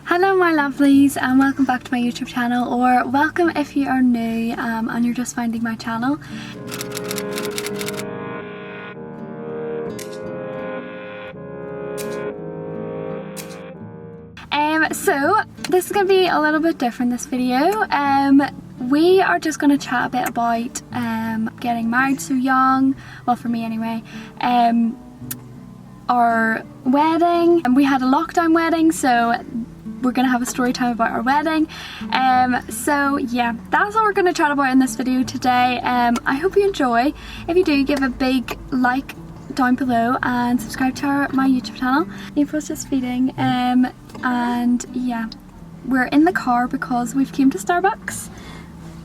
Hello my lovelies and welcome back to my YouTube channel, or welcome if you are new and you're just finding my channel. So this is going to be a little bit different, this video. We are just going to chat a bit about getting married so young, well for me anyway, our wedding. And we had a lockdown wedding, so we're gonna have a story time about our wedding. So yeah, that's what we're gonna chat about in this video today. I hope you enjoy. If you do, give a big like down below and subscribe to my YouTube channel. April's just feeding, and yeah, we're in the car because we've came to Starbucks.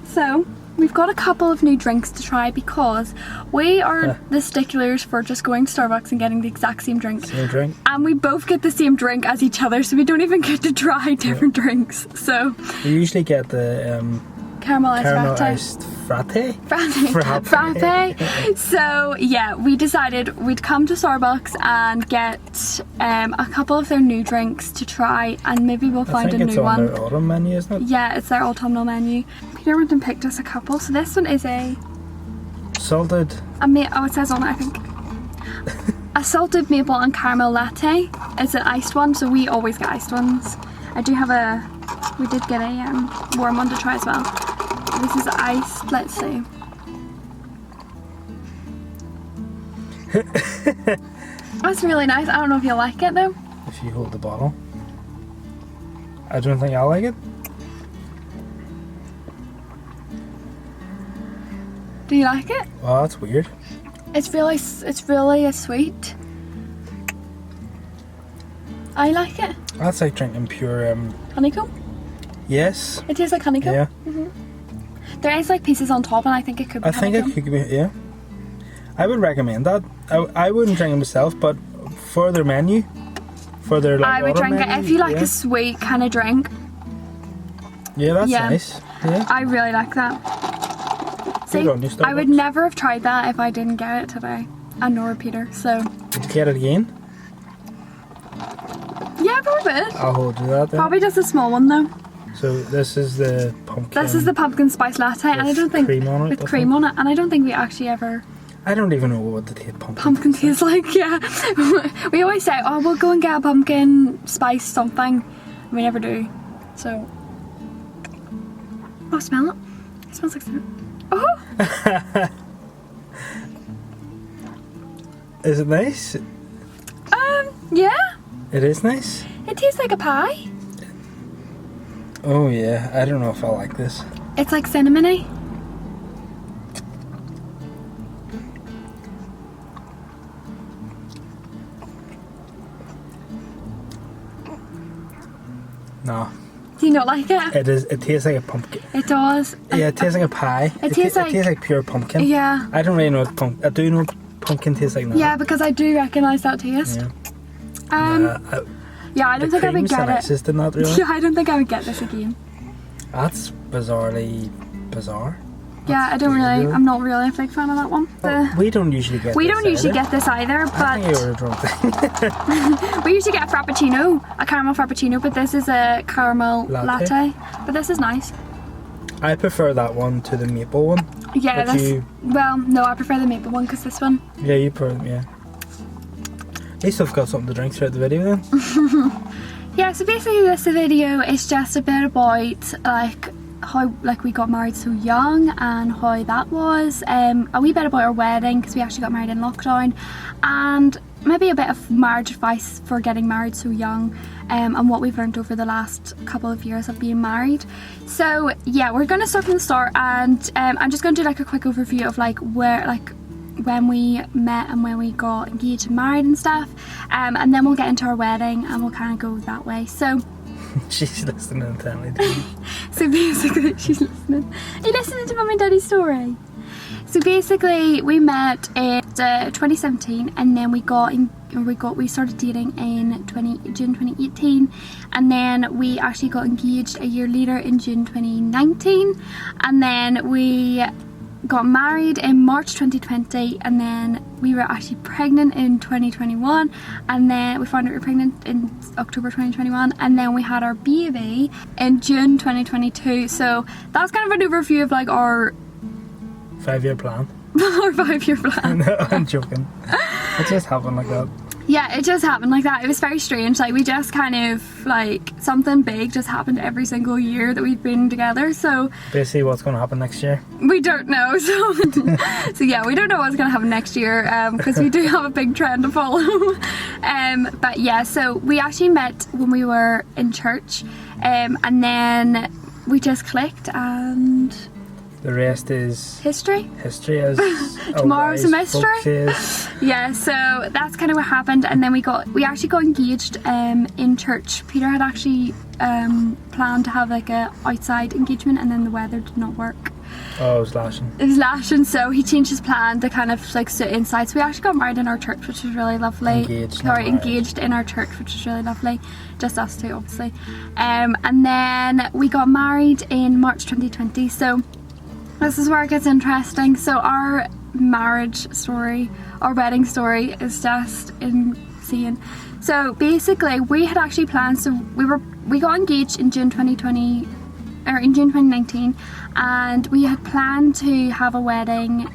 So we've got a couple of new drinks to try because we are the sticklers for just going to Starbucks and getting the exact same drink. Same drink. And we both get the same drink as each other, so we don't even get to try different drinks. So we usually get the caramelized frappe. So yeah, we decided we'd come to Starbucks and get a couple of their new drinks to try, and maybe we'll find a new one. I think it's on their autumn menu, isn't it? Yeah, it's their autumnal menu. Peter went and picked us a couple. So this one is a salted. Oh, it says on it, I think. A salted maple and caramel latte. It's an iced one, so we always get iced ones. We did get a warm one to try as well. This is iced. Let's see. That's really nice. I don't know if you'll like it though. If you hold the bottle. I don't think I'll like it. Do you like it? Oh, that's weird. It's really sweet. I like it. That's like drinking pure honeycomb? Yes. It tastes like honeycomb? Yeah. There is like pieces on top, and I think it could be honeycomb. I think it could be, yeah. I would recommend that. I wouldn't drink it myself, but for their menu, for their like I would drink menu, it if you like a sweet kind of drink. Yeah, that's nice. Yeah. I really like that. See, I would never have tried that if I didn't get it today, and nor Peter. So. Did you get it again? Yeah, probably. I'll hold you that then. Probably just a small one though. So this is the pumpkin. This is the pumpkin spice latte, and I don't think cream on it, with cream on it, and I don't think we actually ever. I don't even know what the pumpkin tastes like. Yeah, we always say, "Oh, we'll go and get a pumpkin spice something." We never do. So, oh, smell it! It smells like cinnamon. Oh. Is it nice? Yeah. It is nice. It tastes like a pie. Oh yeah, I don't know if I like this. It's like cinnamony. No. Do you not like it? It is. It tastes like a pumpkin. It does. Yeah, it tastes like a pie. It tastes like pure pumpkin. Yeah. I don't really know what pumpkin. I do know what pumpkin tastes like now. Yeah, because I do recognise that taste. Yeah. Yeah, I don't think I would get it. Not really. Yeah, I don't think I would get this again. That's bizarrely bizarre. Yeah, I'm not really a big fan of that one. We don't usually get this either, but I think you ordered wrong thing. we usually get a frappuccino, a caramel frappuccino, but this is a caramel latte. But this is nice. I prefer that one to the maple one. Yeah, well, no, I prefer the maple one because this one. Yeah, you prefer, yeah. At least I've got something to drink throughout the video then. Yeah, so basically this video is just a bit about how we got married so young and how that was, a wee bit about our wedding because we actually got married in lockdown, and maybe a bit of marriage advice for getting married so young, and what we've learned over the last couple of years of being married. So yeah, we're going to start from the start, and I'm just going to do a quick overview of when we met and when we got engaged and married and stuff, and then we'll get into our wedding and we'll kind of go that way. So she's listening intently to me. So basically, she's listening. Are you listening to Mum and Daddy's story? So basically, we met in 2017, and then we started dating in June 2018, and then we actually got engaged a year later in June 2019, and then we got married in March 2020, and then we were actually pregnant in 2021, and then we found out we were pregnant in October 2021, and then we had our baby in June 2022. So that's kind of an overview of like our 5-year plan. our 5-year plan. No, I'm joking. It just happened like that. Yeah, it just happened like that. It was very strange. Like, we just kind of, like, something big just happened every single year that we've been together. So Basically, what's going to happen next year? we don't know. So yeah, we don't know what's going to happen next year, because we do have a big trend to follow. But yeah, so we actually met when we were in church, and then we just clicked, and The rest is history. history, as Tomorrow's a wise mystery. folk says. Yeah, so that's kind of what happened, and then we actually got engaged in church. Peter had actually planned to have like a outside engagement, and then the weather did not work. Oh, it was lashing. It was lashing, so he changed his plan to kind of like sit inside. So we actually got married in our church, which was really lovely. Engaged, not Sorry, married. engaged in our church, which was really lovely. Just us two, obviously. And then we got married in March 2020. So this is where it gets interesting. So our marriage story, our wedding story, is just insane. So basically, we had actually planned. So we got engaged in June 2020, or in June 2019, and we had planned to have a wedding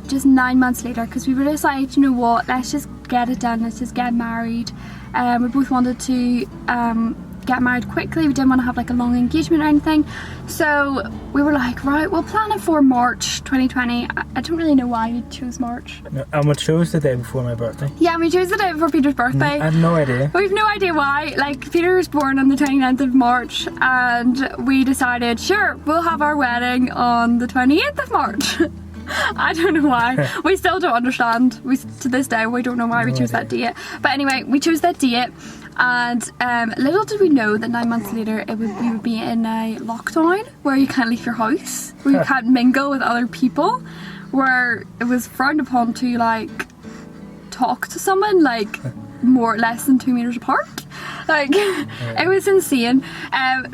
just 9 months later, because we were just like, you know what, let's just get it done. Let's just get married. We both wanted to get married quickly. We didn't want to have like a long engagement or anything, so we were like, right, we'll plan it for March 2020. I don't really know why we chose March. No, and we chose the day before my birthday. Yeah, we chose the day before Peter's birthday. I had no idea. We've no idea why. Like, Peter was born on the 29th of March, and we decided, sure, we'll have our wedding on the 28th of March. I don't know why. We still don't understand. To this day, we don't know why we chose that date. But anyway, we chose that date, and little did we know that 9 months later we would be in a lockdown where you can't leave your house, where you can't mingle with other people, where it was frowned upon to like talk to someone like less than 2 meters apart. Like, it was insane.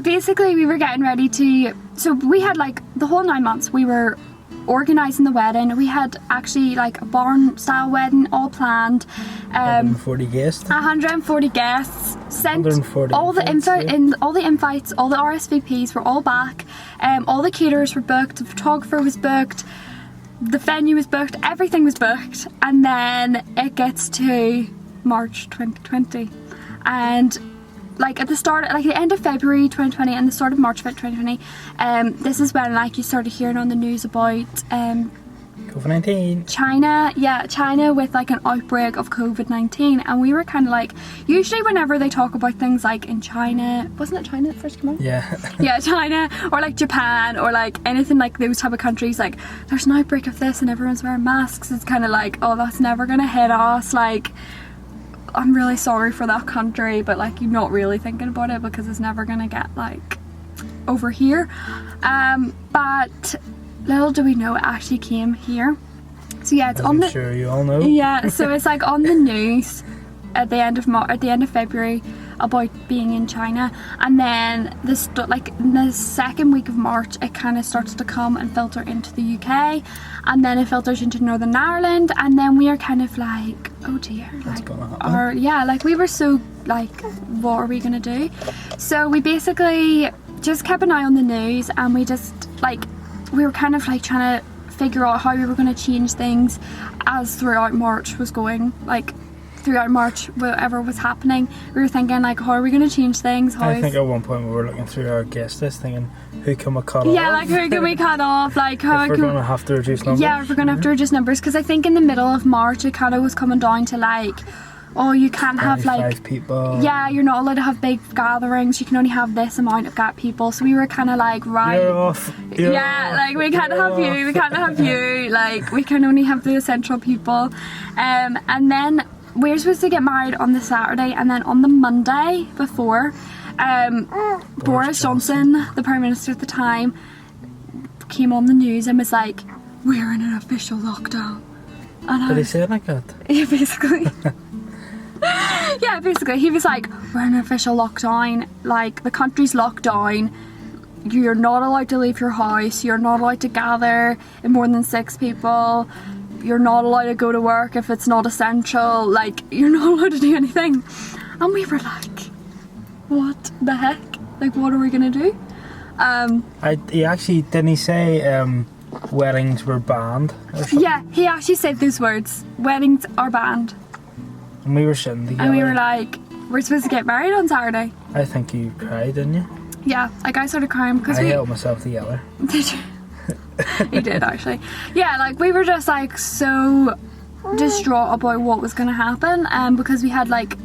Basically, we were getting ready to, so we had like the whole 9 months we were organising the wedding. We had actually like a barn style wedding all planned. 140 guests. 140 guests, sent 140 all the invites, info yeah. in, all the invites, all the RSVPs were all back. All the caterers were booked, the photographer was booked, the venue was booked, everything was booked, and then it gets to March 2020, and like at the start, like the end of February 2020 and the start of March 2020, this is when like you started hearing on the news about COVID-19. China with like an outbreak of COVID-19, and we were kind of like, usually whenever they talk about things like in China, wasn't it China that first came out? Yeah. Yeah, China, or like Japan, or like anything like those type of countries, like there's an outbreak of this and everyone's wearing masks, it's kind of like, oh, that's never gonna hit us. Like, I'm really sorry for that country, but like you're not really thinking about it because it's never gonna get like over here. But little do we know, it actually came here. So yeah, it's As on I'm the sure you all know. yeah, so it's like on the news at the end of February about being in China, and then like in the second week of March it kind of starts to come and filter into the UK, and then it filters into Northern Ireland, and then we are kind of like, oh dear, What's like, gonna happen? like we were so like, what are we gonna do? So we basically just kept an eye on the news, and we just like, we were kind of like trying to figure out how we were going to change things as throughout March was going, like throughout March, whatever was happening, we were thinking like, how are we going to change things? I think at one point we were looking through our guest list thinking, who can we cut off? yeah, like who can we cut off, like how If we're can going to have to reduce numbers. yeah, if we're going to have to reduce numbers, because I think in the middle of March it kind of was coming down to like, oh, you can't have 25 like, people. yeah, you're not allowed to have big gatherings, you can only have this amount of people. So we were kind of like, right, You're off. You're yeah, off. like we can't have you, we can't have you, like we can only have the essential people. And then we're supposed to get married on the Saturday, and then on the Monday before, Boris Johnson, the Prime Minister at the time, came on the news and was like, we're in an official lockdown. And Did he say it like that? yeah, basically. Yeah, basically, he was like, we're in an official lockdown, like the country's locked down, you're not allowed to leave your house, you're not allowed to gather in more than 6 people, you're not allowed to go to work if it's not essential, like you're not allowed to do anything. And we were like, what the heck? Like, what are we gonna do? He actually, didn't he say weddings were banned or something? Yeah, he actually said those words, weddings are banned. And we were sitting together. And we were like, we're supposed to get married on Saturday. I think you cried, didn't you? Yeah, like I started crying because I held myself together. Did you? You did actually. Yeah, like we were just like so distraught about what was going to happen, because we had like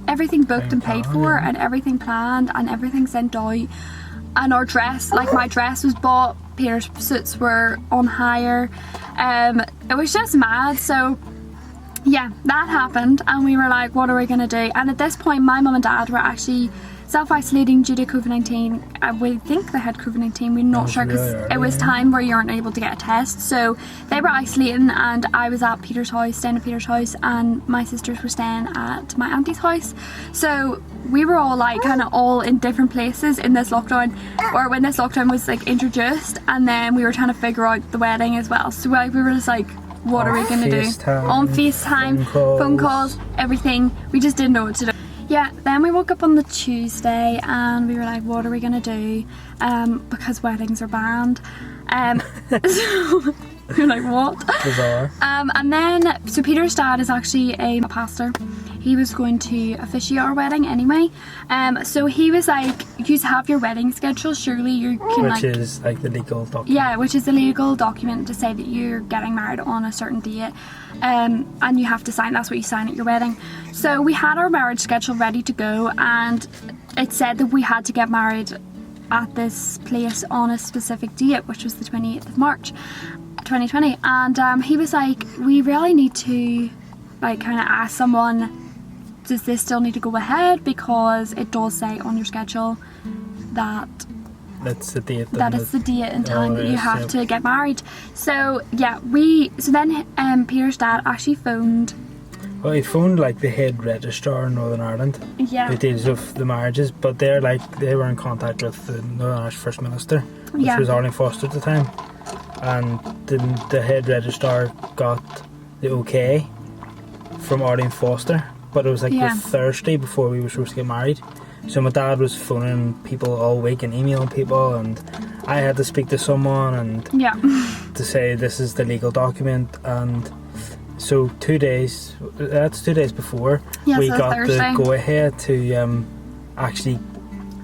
everything booked and paid for and everything planned and everything sent out, and our dress, like my dress was bought, Peter's suits were on hire. It was just mad. So yeah, that happened and we were like, what are we gonna do? And at this point my mum and dad were actually self-isolating due to COVID-19. We think they had COVID-19, we're not sure, because it was time where you aren't able to get a test. So they were isolating and I was at Peter's house, staying at Peter's house, and my sisters were staying at my auntie's house. So we were all like kind of all in different places in this lockdown, or when this lockdown was like introduced, and then we were trying to figure out the wedding as well. So like, we were just like, what are we gonna do? On FaceTime, phone calls, everything. We just didn't know what to do. Yeah, then we woke up on the Tuesday and we were like, what are we gonna do? Because weddings are banned. So we were like, what? Bizarre. And then, so Peter's dad is actually a pastor. He was going to officiate our wedding anyway. So he was like, you have your wedding schedule, surely you can Which is like the legal document. Yeah, which is the legal document to say that you're getting married on a certain date. And you have to sign, that's what you sign at your wedding. So we had our marriage schedule ready to go, and it said that we had to get married at this place on a specific date, which was the 28th of March 2020. And he was like, we really need to like kind of ask someone, does this still need to go ahead, because it does say on your schedule that that's the date. That is the date and time that you have to get married. So yeah, so then Peter's dad actually phoned. Well, he phoned like the head registrar in Northern Ireland, who deals with the marriages, but they were in contact with the Northern Irish First Minister, which was Arlene Foster at the time, and the head registrar got the okay from Arlene Foster, but it was like the Thursday before we were supposed to get married. So my dad was phoning people all week and emailing people, and I had to speak to someone and to say this is the legal document. And so 2 days before we got Thursday. The go ahead to actually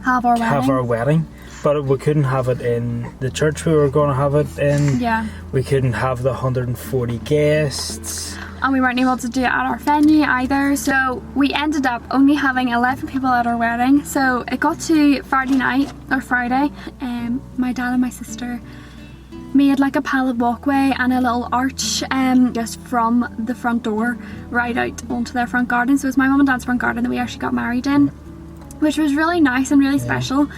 have our wedding. But we couldn't have it in the church we were going to have it in. Yeah. We couldn't have the 140 guests. And we weren't able to do it at our venue either, so we ended up only having 11 people at our wedding. So it got to Friday night, or Friday, my dad and my sister made like a pallet walkway and a little arch just from the front door right out onto their front garden. So it was my mum and dad's front garden that we actually got married in, which was really nice and really special.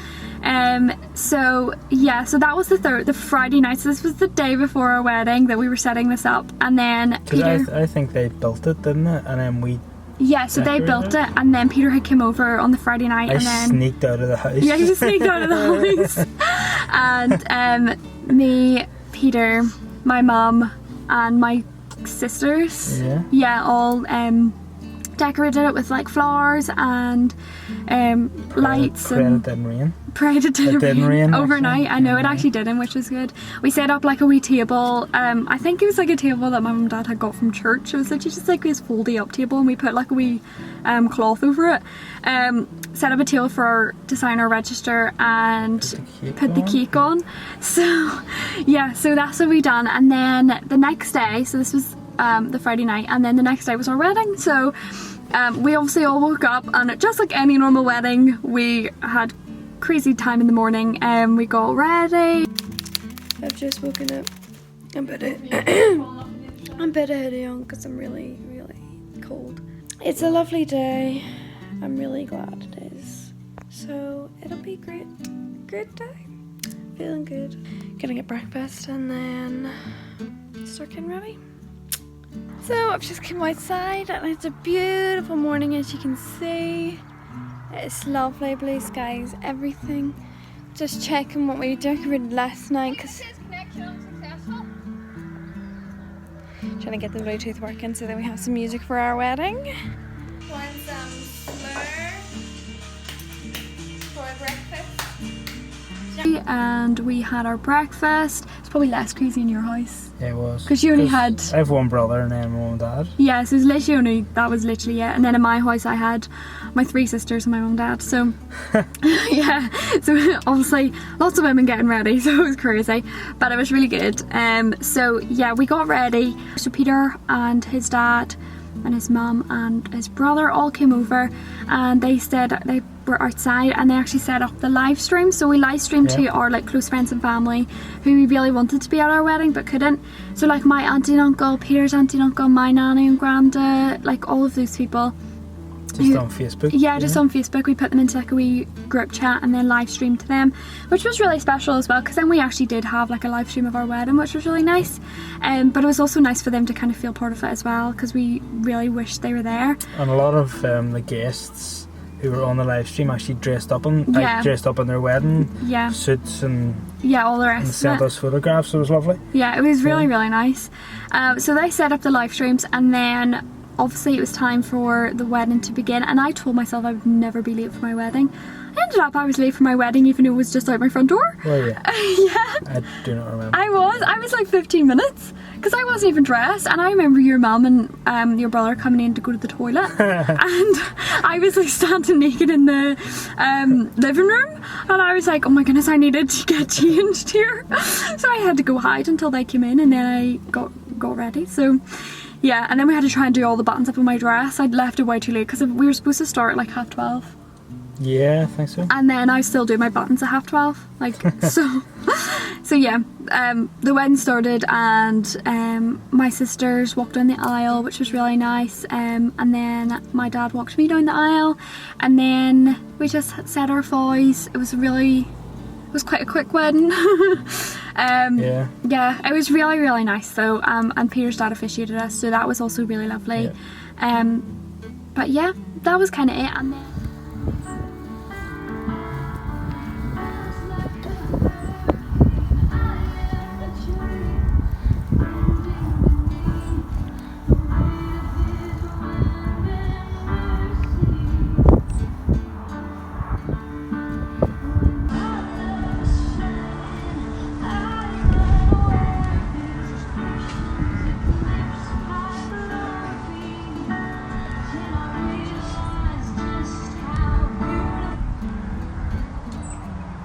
So that was the Friday night. So this was the day before our wedding that we were setting this up, and then Peter. I think they built it, didn't it? And then we. Yeah, so they built it, and then Peter had come over on the Friday night, and then sneaked out of the house. Yeah, he just sneaked out of the house, and me, Peter, my mum, and my sisters. All decorated it with like flowers and lights and. Prayed it didn't rain overnight. I know it actually didn't, which was good. We set up like a wee table. I think it was like a table that my mum and dad had got from church. It was literally just like this foldy up table, and we put like a wee cloth over it. Set up a table to sign our register and put the cake on. So yeah, so that's what we done. And then the next day, so this was the Friday night, and then the next day was our wedding. So we obviously all woke up, and just like any normal wedding, we had crazy time in the morning, and we got ready. I've just woken up. I'm a bit of hoodie on because I'm really cold. It's a lovely day. I'm really glad it is. So it'll be great day. Feeling good. Gonna get breakfast and then start getting ready. So I've just come outside and it's a beautiful morning, as you can see. It's lovely, blue skies, everything. Just checking what we decorated last night, because Trying to get the Bluetooth working so that we have some music for our wedding. Want some slur for breakfast? And we had our breakfast. It's probably less crazy in your house. Yeah, it was. Because you only had... I have one brother and then my mum and dad. Yeah, so it was literally only... That was literally it. And then in my house I had my 3 sisters and my mum and dad. So, yeah. So obviously lots of women getting ready. So it was crazy. But it was really good. So yeah, we got ready. So Peter and his dad and his mum and his brother all came over, and they said they were outside and they actually set up the live stream. So we live streamed to our like close friends and family who we really wanted to be at our wedding but couldn't. So like my auntie and uncle, Peter's auntie and uncle, my nanny and granda, like all of those people. Just on Facebook? Yeah, just on Facebook. We put them into like a wee group chat and then live streamed to them, which was really special as well, because then we actually did have like a live stream of our wedding, which was really nice. But it was also nice for them to kind of feel part of it as well, because we really wished they were there. And a lot of the guests who were on the live stream actually dressed up in their wedding suits and all the rest and sent us photographs. So it was lovely. Yeah, it was really really nice. So they set up the live streams, and then obviously it was time for the wedding to begin, and I told myself I would never be late for my wedding. I ended up I was late for my wedding even though it was just out my front door. Oh yeah. Yeah. I do not remember. I was like 15 minutes because I wasn't even dressed, and I remember your mum and your brother coming in to go to the toilet and I was like standing naked in the living room, and I was like, oh my goodness, I needed to get changed here. So I had to go hide until they came in, and then I got ready. So yeah, and then we had to try and do all the buttons up in my dress. I'd left it way too late because we were supposed to start at like 12:30. Yeah, I think so. And then I still do my buttons at 12:30. Like, so yeah, the wedding started, and my sisters walked down the aisle, which was really nice. And then my dad walked me down the aisle, and then we just said our vows. It was quite a quick wedding. Yeah, it was really really nice though. And Peter's dad officiated us, so that was also really lovely. But yeah, that was kind of it. And then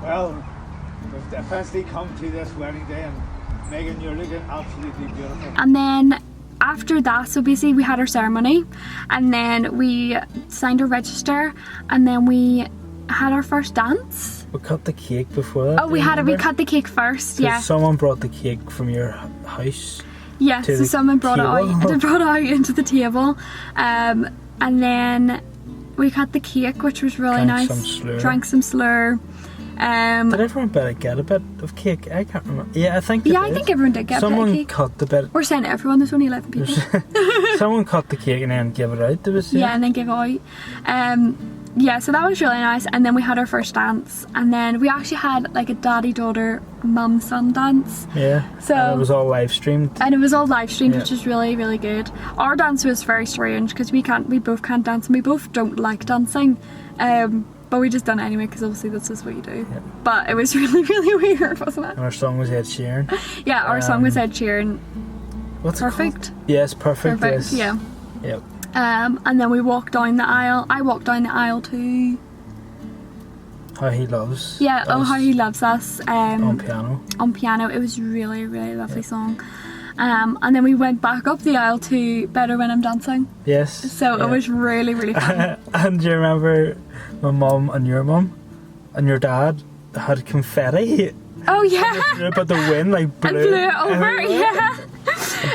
well, we've definitely come to this wedding day, and Megan, you're looking absolutely beautiful. And then after that, so basically we had our ceremony, and then we signed our register, and then we had our first dance. We cut the cake before that. Oh, we cut the cake first, yeah. Someone brought the cake from your house. Yeah, so someone brought it out. They brought it out into the table, and then we cut the cake, which was really nice. Drank some slur. Did everyone get a bit of cake? I can't remember. Yeah, I think. Yeah, I think everyone did get a bit of cake. Someone cut the bit. We're saying everyone. There's only 11 people. Someone cut the cake and then gave it out. There was and then gave it out. Yeah, so that was really nice. And then we had our first dance, and then we actually had like a daddy-daughter, mum-son dance. Yeah. So and it was all live streamed. Which was really really good. Our dance was very strange because we both can't dance, and we both don't like dancing. But we just done it anyway because obviously that's just what you do. Yeah. But it was really really weird, wasn't it? And our song was Ed Sheeran. Yeah, our song was Ed Sheeran. What's Perfect? It called? Yes, Perfect. Yes. Yeah. Yep. And then we walked down the aisle. I walked down the aisle to How He Loves. Yeah, Oh How He Loves Us. On piano. On piano. It was really really lovely song. And then we went back up the aisle to Better When I'm Dancing. Yes. So it was really really fun. And do you remember my mum and your mum and your dad had confetti? Oh yeah. But the wind like blew it over. Yeah.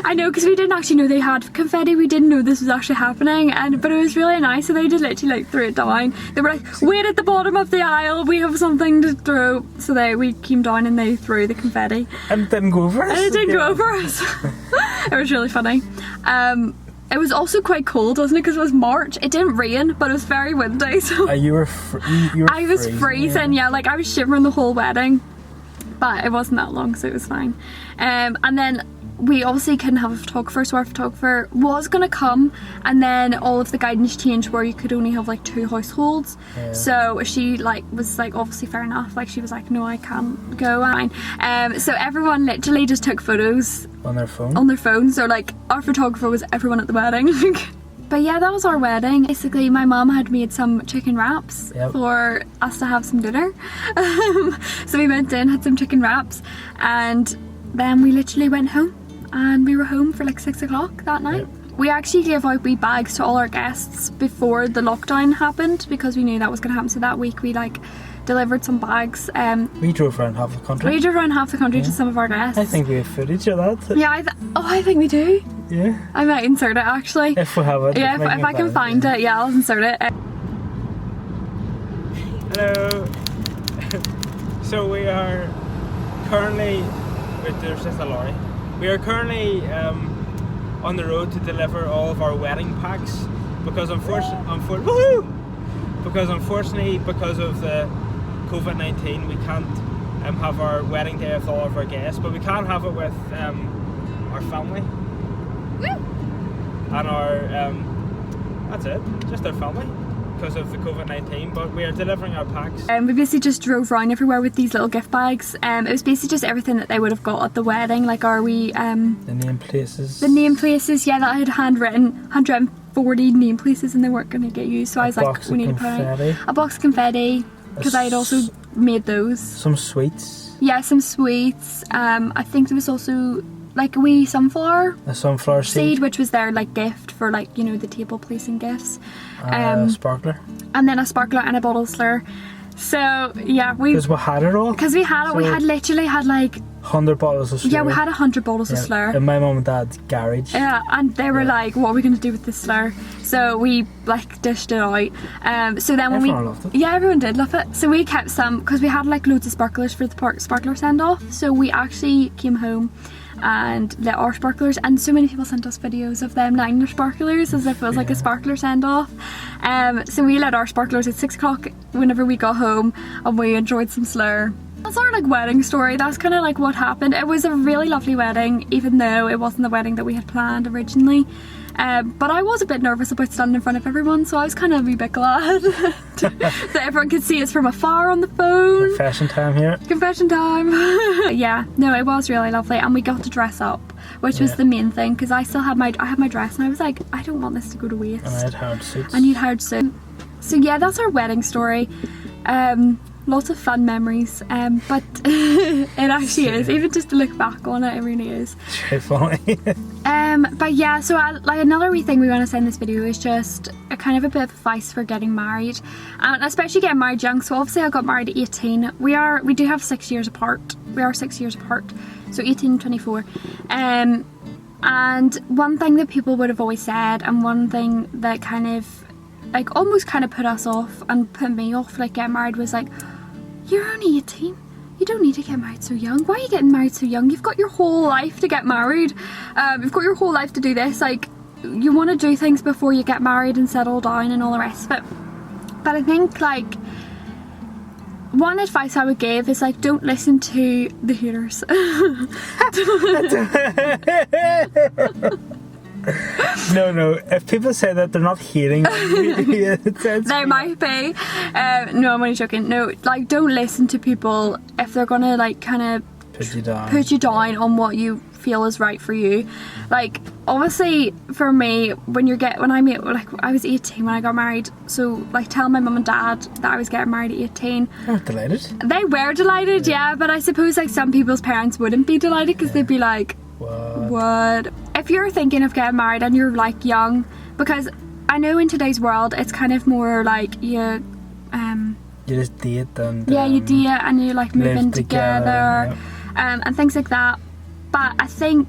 I know, because we didn't actually know they had confetti. We didn't know this was actually happening, but it was really nice. So they just literally like threw it down. They were like, wait at the bottom of the aisle, we have something to throw. So we came down and they threw the confetti. And it didn't go over us. And it didn't go over us. It was really funny. It was also quite cold, wasn't it? Because it was March. It didn't rain, but it was very windy. So you were I was freezing. Yeah, like I was shivering the whole wedding. But it wasn't that long, so it was fine. And then we obviously couldn't have a photographer, so our photographer was going to come, and then all of the guidance changed where you could only have like 2 households. So she was obviously fair enough, she was like, no, I can't go. So everyone literally just took photos on their phone. So our photographer was everyone at the wedding. But yeah, that was our wedding. Basically, my mum had made some chicken wraps for us to have some dinner. So we went in, had some chicken wraps, and then we literally went home, and we were home for 6 o'clock that night. We actually gave out wee bags to all our guests before the lockdown happened, because we knew that was going to happen. So that week we delivered some bags. We drove around half the country. To some of our guests. I think we have footage of that. Yeah, I think we do. Yeah. I might insert it actually. If we have it. Yeah, if I can find it, I'll insert it. Hello. So we are currently, there's just a lorry. We are currently on the road to deliver all of our wedding packs, because unfortunately, because of the COVID-19, we can't have our wedding day with all of our guests, but we can have it with our family. And our that's it, just our family, because of the COVID-19. But we are delivering our packs. We basically just drove around everywhere with these little gift bags. It was basically just everything that they would have got at the wedding, our wee the name places. Yeah, that I had handwritten 140 name places, and they weren't going to get used. So I was like, we need to put out a box of confetti, because I had also made those. Some sweets. Yeah, some sweets. I think there was also a wee sunflower. A sunflower seed, which was their gift for the table placing gifts. A sparkler. And then a sparkler and a bottle slur. So yeah, because we had it all. Because we had it. So we had literally had 100 bottles of slur. Yeah, we had 100 bottles of slur. In my mum and dad's garage. Yeah, and they were like, what are we going to do with this slur? So we dished it out. So then when everyone loved it. Yeah, everyone did love it. So we kept some, because we had loads of sparklers for the sparkler send off. So we actually came home and lit our sparklers, and so many people sent us videos of them lighting their sparklers as if it was a sparkler send off. So we lit our sparklers at 6 o'clock whenever we got home, and we enjoyed some slur. That's our wedding story. That's kind of what happened. It was a really lovely wedding, even though it wasn't the wedding that we had planned originally. But I was a bit nervous about standing in front of everyone, so I was kind of a wee bit glad that everyone could see us from afar on the phone. Confession time here. Confession time. Yeah, no, it was really lovely, and we got to dress up, which was the main thing, because I had my dress, and I was like, I don't want this to go to waste. And I had hard suits. I need hard suits. So yeah, that's our wedding story. Lots of fun memories, but it actually is, even just to look back on it, it really is. It's very funny. But yeah, so another wee thing we want to say in this video is just a kind of a bit of advice for getting married, and especially getting married young. So obviously I got married at 18. We do have 6 years apart. We are 6 years apart, so 18 and 24. And one thing that people would have always said, and one thing that kind of almost kind of put us off and put me off getting married, was you're only 18, you don't need to get married so young. Why are you getting married so young? You've got your whole life to get married. You've got your whole life to do this. You want to do things before you get married and settle down and all the rest of it. But I think one advice I would give is don't listen to the haters. No, if people say that, they're not hating. They might be. No, I'm only joking. No, don't listen to people if they're gonna kind of put you down on what you feel is right for you. Obviously for me, I was 18 when I got married, so telling my mum and dad that I was getting married at 18, they were delighted. They were delighted, yeah, but I suppose some people's parents wouldn't be delighted, because they'd be like, what? If you're thinking of getting married and you're young, because I know in today's world it's kind of more you just date and you date and you moving together, and things like that. But I think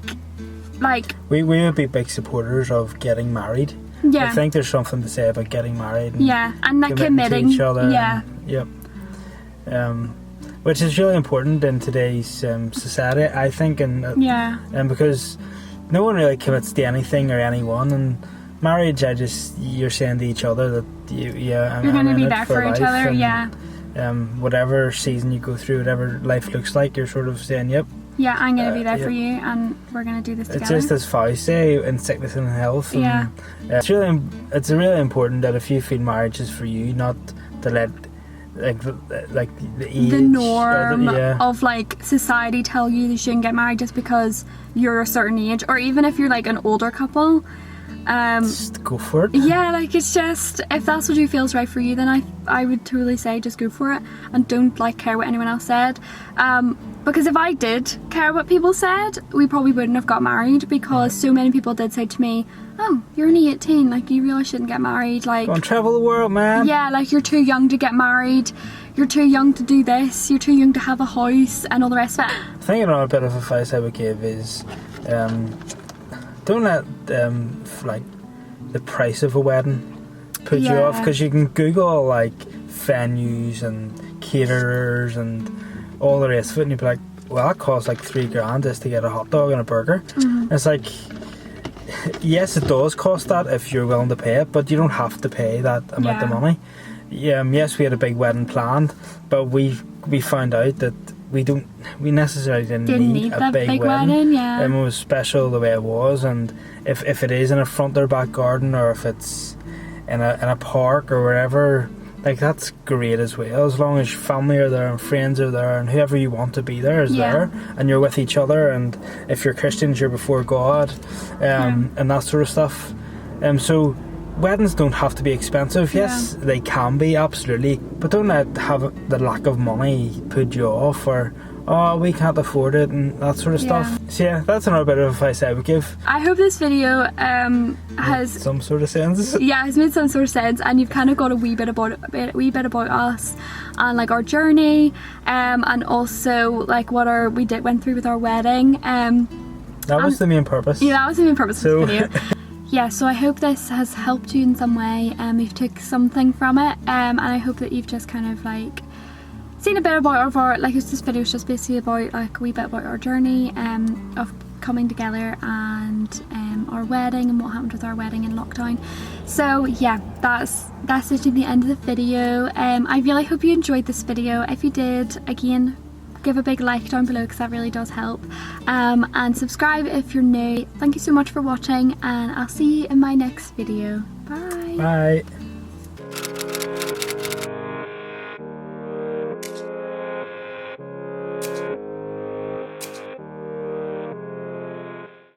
we would be big supporters of getting married. Yeah, I think there's something to say about getting married. And committing to each other. Yeah. Which is really important in today's society, I think, and because no one really commits to anything or anyone, and marriage, you're saying to each other that you're going to be there for each other, and, whatever season you go through, whatever life looks like, you're sort of saying, yep, Yeah, I'm going to be there for you, and we're going to do this together. It's just as Faust say, in sickness and health. And, it's really important that if you feel marriage is for you, not to let like the age, the norm of like society tell you shouldn't get married just because you're a certain age, or even if you're like an older couple. Just go for it. Yeah, like it's just, if that's what you feel is right for you, then I would totally say just go for it and don't like care what anyone else said. Because if I did care what people said, we probably wouldn't have got married, because so many people did say to me, oh, you're only 18, like you really shouldn't get married. Like, go and travel the world, man. Yeah, like you're too young to get married, you're too young to do this, you're too young to have a house and all the rest of it. I think another bit of advice I would give is don't let like the price of a wedding put you off, because you can Google like venues and caterers and all the rest of it, and you'd be like, well, that costs like $3,000 just to get a hot dog and a burger. It's like, yes, it does cost that if you're willing to pay it, but you don't have to pay that amount of money. Yes, we had a big wedding planned, but we found out that we necessarily didn't need a big wedding. It was special the way it was, and if it is in a front or back garden, or if it's in a park or wherever, like that's great as well, as long as your family are there and friends are there and whoever you want to be there is there, and you're with each other, and if you're Christians you're before God, and that sort of stuff. So weddings don't have to be expensive. Yes, they can be, absolutely, but don't let the lack of money put you off, or oh, we can't afford it and that sort of stuff. So yeah, that's another bit of advice I would give. I hope this video has some sort of sense. Yeah, has made some sort of sense, and you've kind of got a wee bit about us and like our journey, and also like what went through with our wedding. That was the main purpose. Yeah, that was the main purpose of this video. Yeah, so I hope this has helped you in some way, you've took something from it, and I hope that you've just kind of like seen a bit about our, like this video is just basically about like a wee bit about our journey of coming together, and our wedding and what happened with our wedding in lockdown. So yeah, that's literally the end of the video. I really hope you enjoyed this video. If you did, again, give a big like down below because that really does help, and subscribe if you're new. Thank you so much for watching, and I'll see you in my next video. Bye.